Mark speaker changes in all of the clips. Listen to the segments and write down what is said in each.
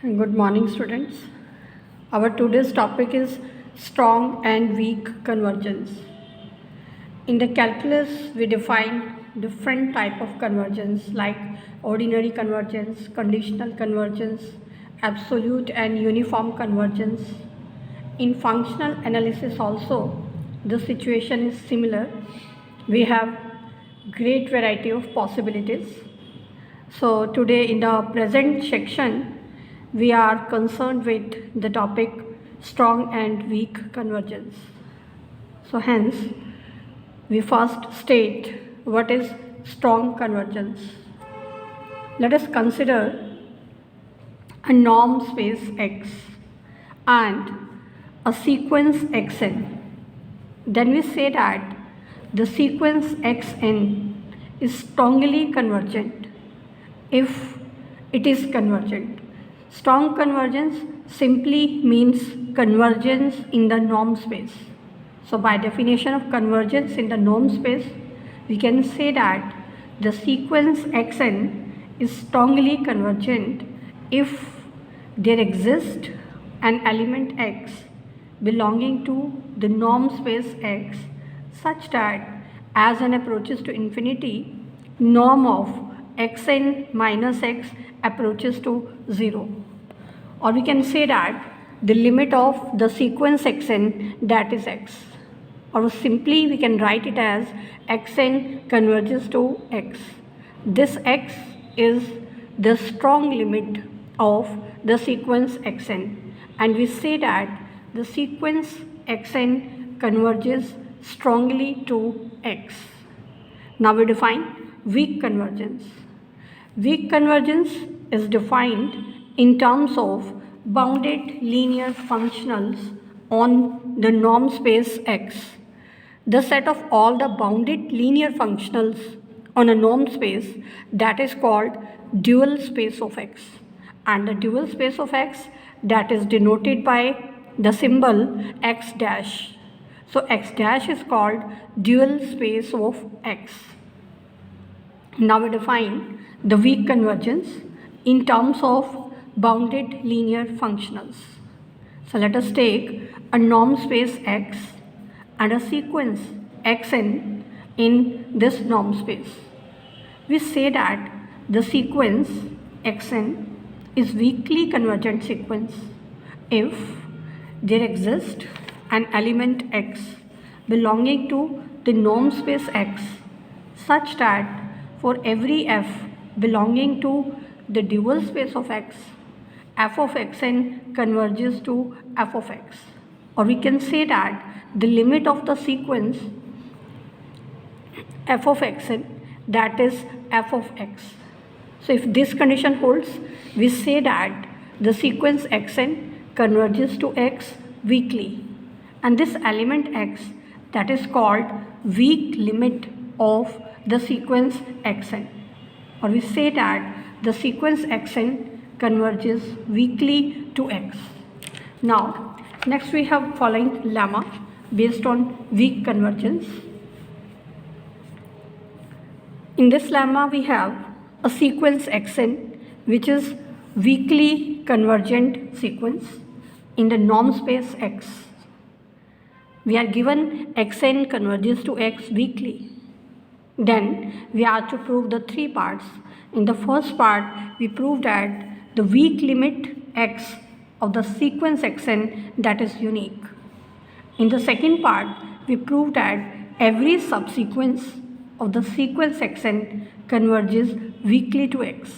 Speaker 1: Good morning, students. Our today's topic is strong and weak convergence. In the calculus, we define different type of convergence like ordinary convergence, conditional convergence, absolute and uniform convergence. In functional analysis also, the situation is similar. We have great variety of possibilities. So today in the present section, we are concerned with the topic strong and weak convergence. So hence, we first state what is strong convergence. Let us consider a norm space X and a sequence Xn. Then we say that the sequence Xn is strongly convergent if it is convergent. Strong convergence simply means convergence in the norm space. So by definition of convergence in the norm space, we can say that the sequence Xn is strongly convergent if there exists an element X belonging to the norm space X such that as n approaches to infinity, norm of Xn minus X approaches to 0. Or we can say that the limit of the sequence Xn, that is X. Or simply we can write it as Xn converges to X. This X is the strong limit of the sequence Xn, and we say that the sequence Xn converges strongly to X. Now we define weak convergence. Weak convergence is defined in terms of bounded linear functionals on the norm space X. The set of all the bounded linear functionals on a norm space, that is called dual space of X. And the dual space of X, that is denoted by the symbol X dash. So X dash is called dual space of X. Now we define the weak convergence in terms of bounded linear functionals. So let us take a norm space X and a sequence Xn in this norm space. We say that the sequence Xn is weakly convergent sequence if there exists an element X belonging to the norm space X such that for every f belonging to the dual space of X, f of Xn converges to f of X. Or we can say that the limit of the sequence f of Xn, that is f of X. So if this condition holds, we say that the sequence Xn converges to X weakly, and this element X, that is called weak limit of the sequence Xn. Or we say that the sequence Xn converges weakly to X. Now next we have following lemma based on weak convergence. In this lemma we have a sequence Xn which is weakly convergent sequence in the norm space X. We are given Xn converges to X weakly. Then we are to prove the three parts. In the first part, we prove that the weak limit X of the sequence Xn, that is unique. In the second part, we prove that every subsequence of the sequence Xn converges weakly to X.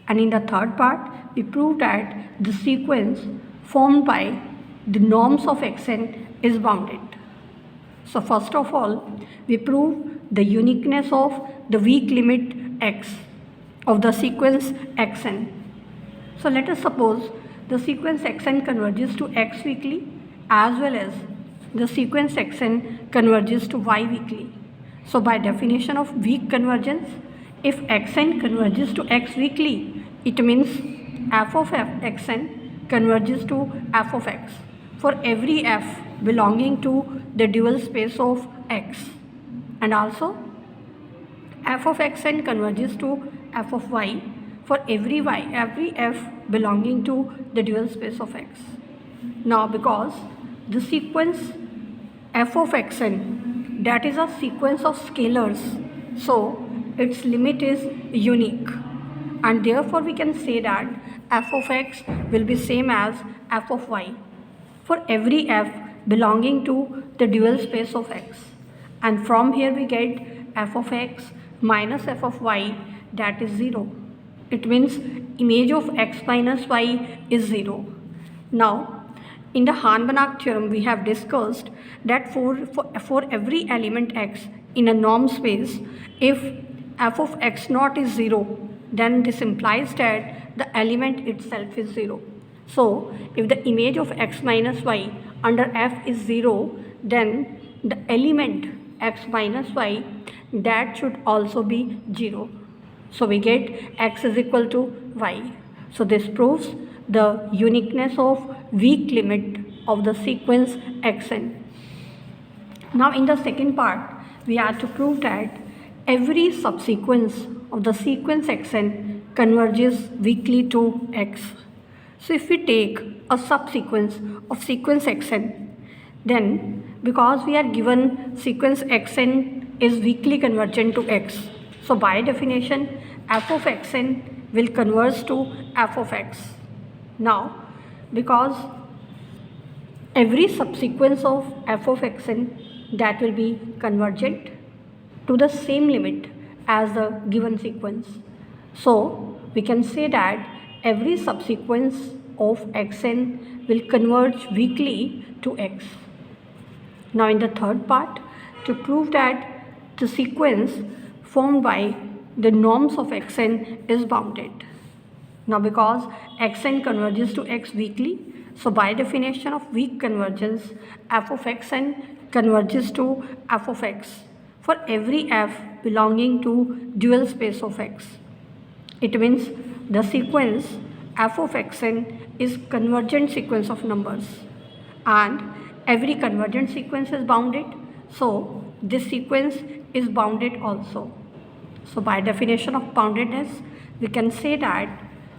Speaker 1: And in the third part, we prove that the sequence formed by the norms of Xn is bounded. So first of all, we prove the uniqueness of the weak limit X of the sequence Xn. So let us suppose the sequence Xn converges to X weakly as well as the sequence Xn converges to Y weakly. So by definition of weak convergence, if Xn converges to X weakly, it means f of Xn converges to f of X for every f belonging to the dual space of X, and also f of Xn converges to f of Y for every y, every f belonging to the dual space of x. Now because the sequence f of xn, that is a sequence of scalars, so its limit is unique, and therefore we can say that f of x will be same as f of y for every f belonging to the dual space of x. And from here we get f of x minus f of y, that is 0. It means image of x minus y is 0. Now in the Hahn-Banach theorem we have discussed that for every element x in a norm space, if f of x naught is 0, then this implies that the element itself is 0. So if the image of x minus y under f is 0, then the element x minus y, that should also be 0. So we get x is equal to y. So this proves the uniqueness of weak limit of the sequence xn. Now in the second part, we have to prove that every subsequence of the sequence xn converges weakly to x. So if we take a subsequence of sequence xn, then because we are given sequence xn is weakly convergent to x, so by definition f of xn will converge to f of x. Now because every subsequence of f of xn, that will be convergent to the same limit as the given sequence, so we can say that every subsequence of xn will converge weakly to x. Now in the third part, to prove that the sequence formed by the norms of xn is bounded. Now because xn converges to x weakly, so by definition of weak convergence, f of xn converges to f of x for every f belonging to dual space of x. It means the sequence f of xn is convergent sequence of numbers, and every convergent sequence is bounded, so this sequence is bounded also. So by definition of boundedness, we can say that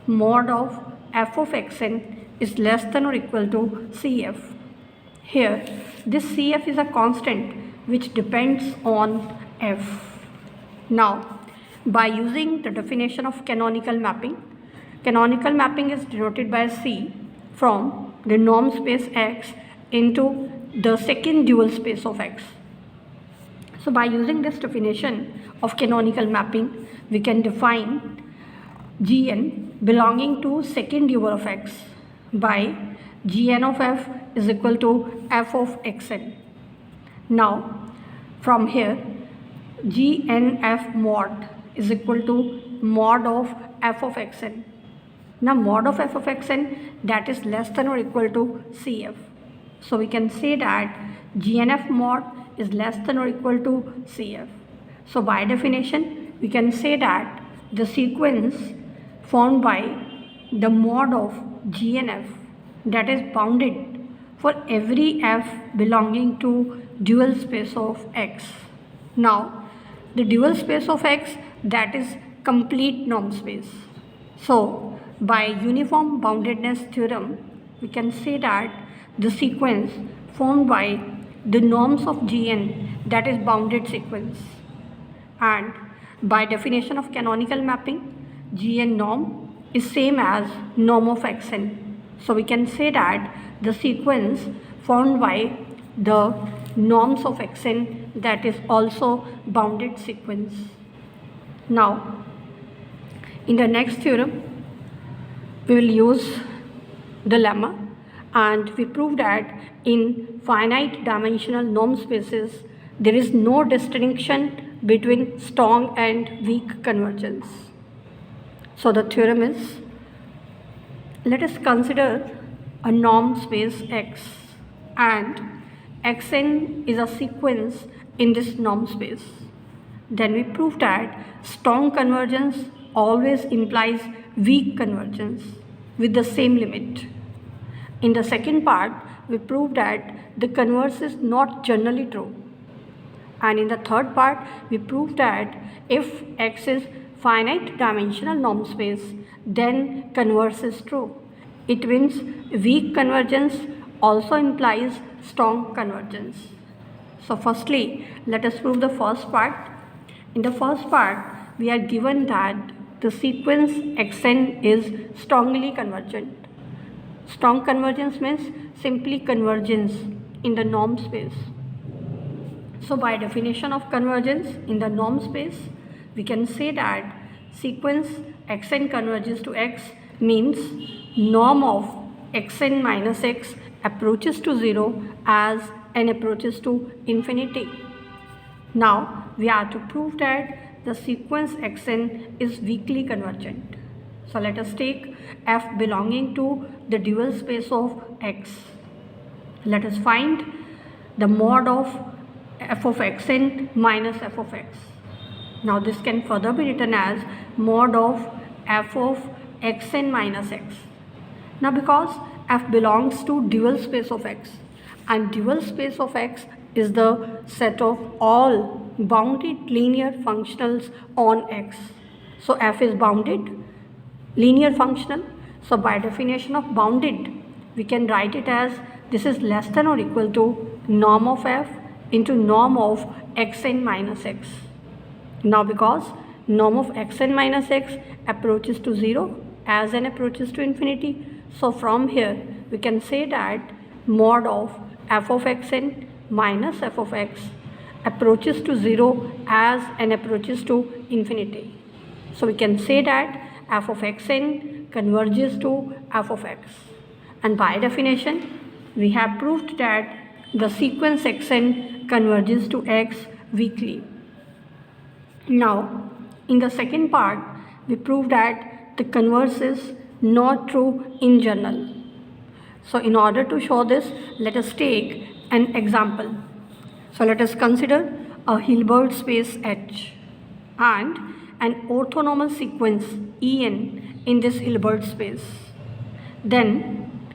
Speaker 1: mod of f of xn is less than or equal to Cf. Here this Cf is a constant which depends on f. Now by using the definition of canonical mapping is denoted by C from the norm space x into the second dual space of x. So by using this definition of canonical mapping, we can define Gn belonging to second dual of x by Gn of f is equal to f of xn. Now from here Gnf mod is equal to mod of f of xn. Now mod of f of xn, that is less than or equal to Cf. So we can say that Gnf mod is less than or equal to Cf. So by definition, we can say that the sequence formed by the mod of Gnf, that is bounded for every f belonging to dual space of x. Now the dual space of x, that is complete norm space. So by uniform boundedness theorem, we can say that the sequence formed by the norms of Gn, that is bounded sequence. And by definition of canonical mapping, Gn norm is same as norm of xn. So we can say that the sequence formed by the norms of xn, that is also bounded sequence. Now in the next theorem, we will use the lemma, and we prove that in finite dimensional norm spaces there is no distinction between strong and weak convergence. So the theorem is, let us consider a norm space X and Xn is a sequence in this norm space. Then we prove that strong convergence always implies weak convergence with the same limit. In the second part, we prove that the converse is not generally true. And in the third part, we prove that if X is finite dimensional norm space, then converse is true. It means weak convergence also implies strong convergence. So firstly, let us prove the first part. In the first part, we are given that the sequence xn is strongly convergent. Strong convergence means simply convergence in the norm space. So by definition of convergence in the norm space, we can say that sequence xn converges to x means norm of xn minus x approaches to 0 as n approaches to infinity. Now we are to prove that the sequence xn is weakly convergent. So let us take f belonging to the dual space of x. Let us find the mod of f of xn minus f of x. Now this can further be written as mod of f of xn minus x. Now because f belongs to dual space of x and dual space of x is the set of all bounded linear functionals on x. So f is bounded linear functional. So by definition of bounded, we can write it as this is less than or equal to norm of f into norm of xn minus x. Now because norm of xn minus x approaches to 0 as n approaches to infinity, so from here we can say that mod of f of xn minus f of x approaches to 0 as n approaches to infinity. So we can say that f of xn converges to f of x, and by definition we have proved that the sequence xn converges to x weakly. Now in the second part we prove that the converse is not true in general. So in order to show this, let us take an example. So let us consider a Hilbert space H and an orthonormal sequence En in this Hilbert space. Then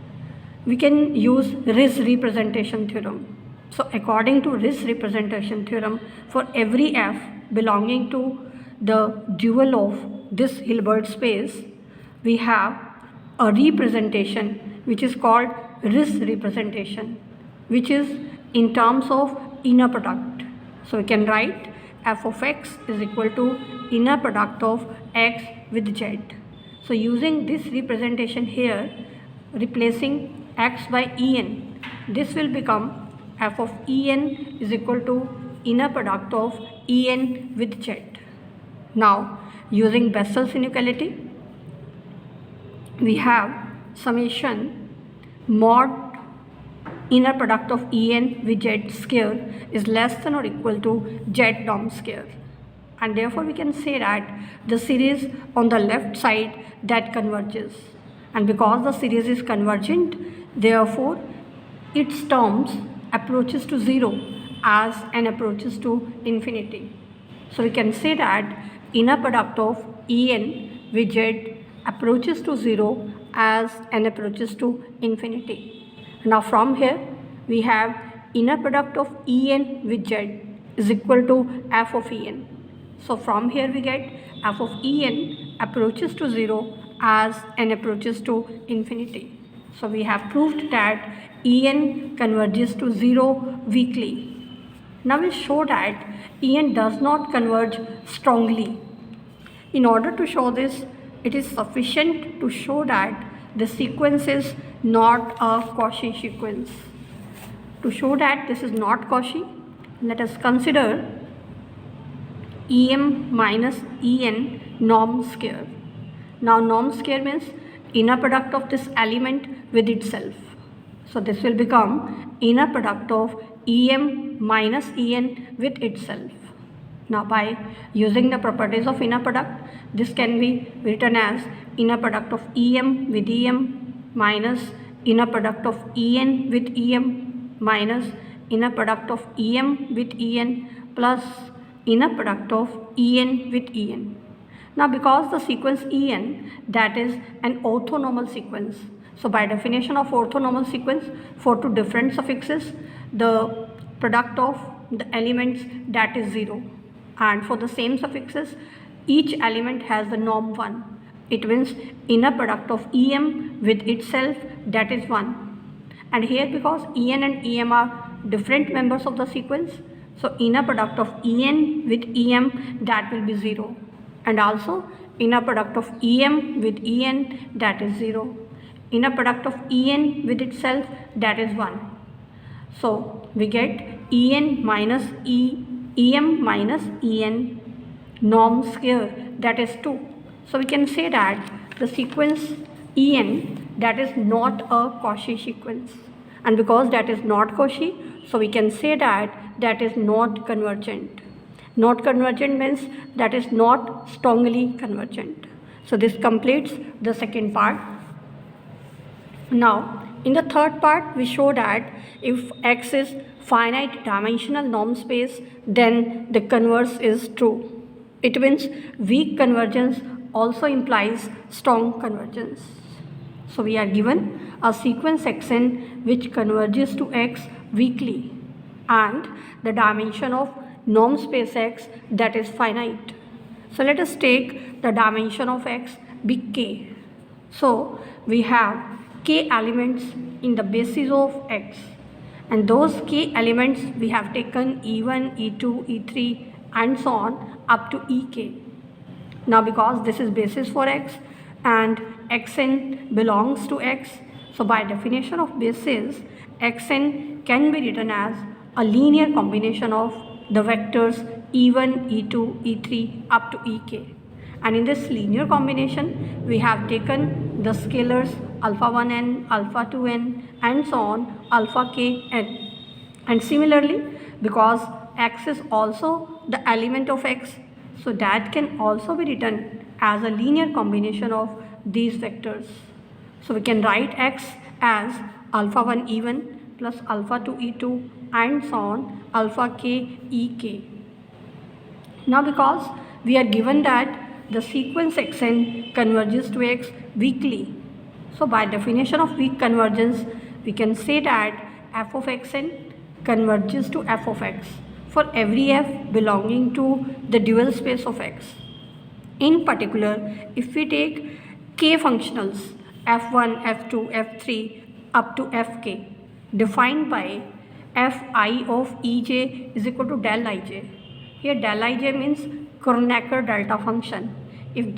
Speaker 1: we can use Riesz representation theorem. So according to Riesz representation theorem, for every f belonging to the dual of this Hilbert space, we have a representation which is called Riesz representation, which is in terms of inner product. So we can write f of x is equal to inner product of x with z. So using this representation here, replacing x by En, this will become f of En is equal to inner product of En with z. Now using Bessel's inequality, we have summation mod inner product of En with z square is less than or equal to z norm square, and therefore we can say that the series on the left side that converges, and because the series is convergent, therefore its terms approaches to 0 as n approaches to infinity. So we can say that inner product of En with z approaches to 0 as n approaches to infinity. Now from here we have inner product of En with z is equal to f of En. So from here we get f of En approaches to 0 as n approaches to infinity. So we have proved that En converges to 0 weakly. Now we'll show that En does not converge strongly. In order to show this, it is sufficient to show that the sequence is not a Cauchy sequence. To show that this is not Cauchy, let us consider Em minus En norm square. Now norm square means inner product of this element with itself. So this will become inner product of Em minus En with itself. Now by using the properties of inner product, this can be written as inner product of Em with Em minus inner product of En with Em minus inner product of Em with En plus inner product of En with En. Now because the sequence En, that is an orthonormal sequence. So by definition of orthonormal sequence, for two different suffixes, the product of the elements that is 0. And for the same suffixes, each element has the norm 1. It means inner product of EM with itself, that is 1. And here, because En and Em are different members of the sequence, so inner product of En with Em, that will be 0. And also inner product of Em with En, that is 0. Inner product of En with itself, that is 1. So we get Em minus En norm square, that is 2. So we can say that the sequence En, that is not a Cauchy sequence. And because that is not Cauchy, so we can say that that is not convergent. Not convergent means that is not strongly convergent. So this completes the second part. Now, in the third part, we show that if X is finite dimensional norm space, then the converse is true. It means weak convergence also implies strong convergence. So we are given a sequence Xn which converges to X weakly, and the dimension of norm space X, that is finite. So let us take the dimension of X be K. So we have K elements in the basis of X, and those K elements we have taken E1, E2, E3 and so on up to Ek. Now because this is basis for X and Xn belongs to X, so by definition of basis, Xn can be written as a linear combination of the vectors E1, E2, E3 up to Ek. And in this linear combination, we have taken the scalars alpha 1n, alpha 2n and so on, alpha kn. And similarly, because X is also the element of X, so that can also be written as a linear combination of these vectors. So we can write X as alpha 1 E1 plus alpha 2 E2 and so on, alpha k Ek. Now because we are given that the sequence Xn converges to X weakly, so by definition of weak convergence, we can say that f of Xn converges to f of X for every f belonging to the dual space of X. In particular, if we take k functionals f1, f2, f3 up to fk, defined by fi of ej is equal to del ij. Here del ij means Kronecker delta function. If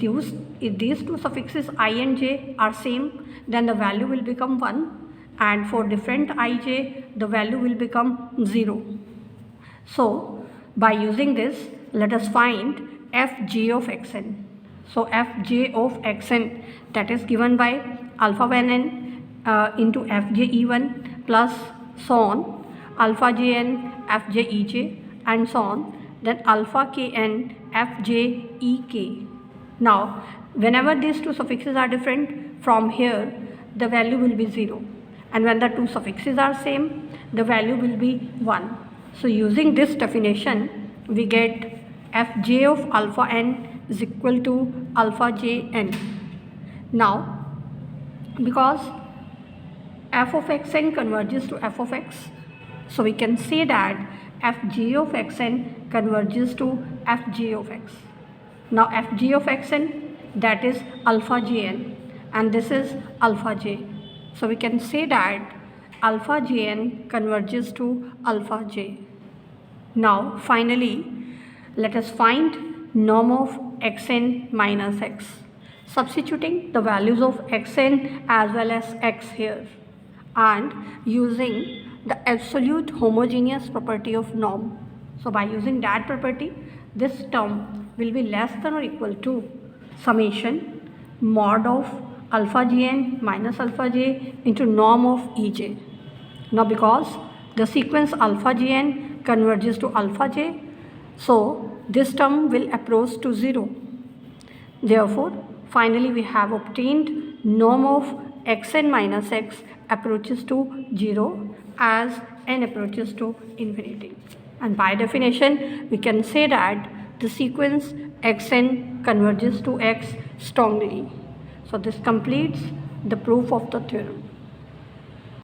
Speaker 1: these two suffixes I and j are same, then the value will become 1, and for different ij, the value will become 0. So by using this, let us find fj of xn. So fj of xn, that is given by alpha 1n into fj e1 plus so on, alpha jn fj ej and so on, then alpha kn fj ek. Now whenever these two suffixes are different, from here the value will be 0, and when the two suffixes are same, the value will be 1. So using this definition, we get fj of alpha n is equal to alpha jn. Now because f of xn converges to f of x, so we can say that fj of xn converges to fj of x. Now fj of xn, that is alpha jn, and this is alpha j. So we can say that alpha jn converges to alpha j. Now finally, let us find norm of xn minus x, substituting the values of xn as well as x here, and using the absolute homogeneous property of norm. So by using that property, this term will be less than or equal to summation mod of alpha jn minus alpha j into norm of ej. Now because the sequence alpha jn converges to alpha j, so this term will approach to 0. Therefore, finally we have obtained norm of xn minus x approaches to 0 as n approaches to infinity. And by definition, we can say that the sequence xn converges to x strongly. So this completes the proof of the theorem.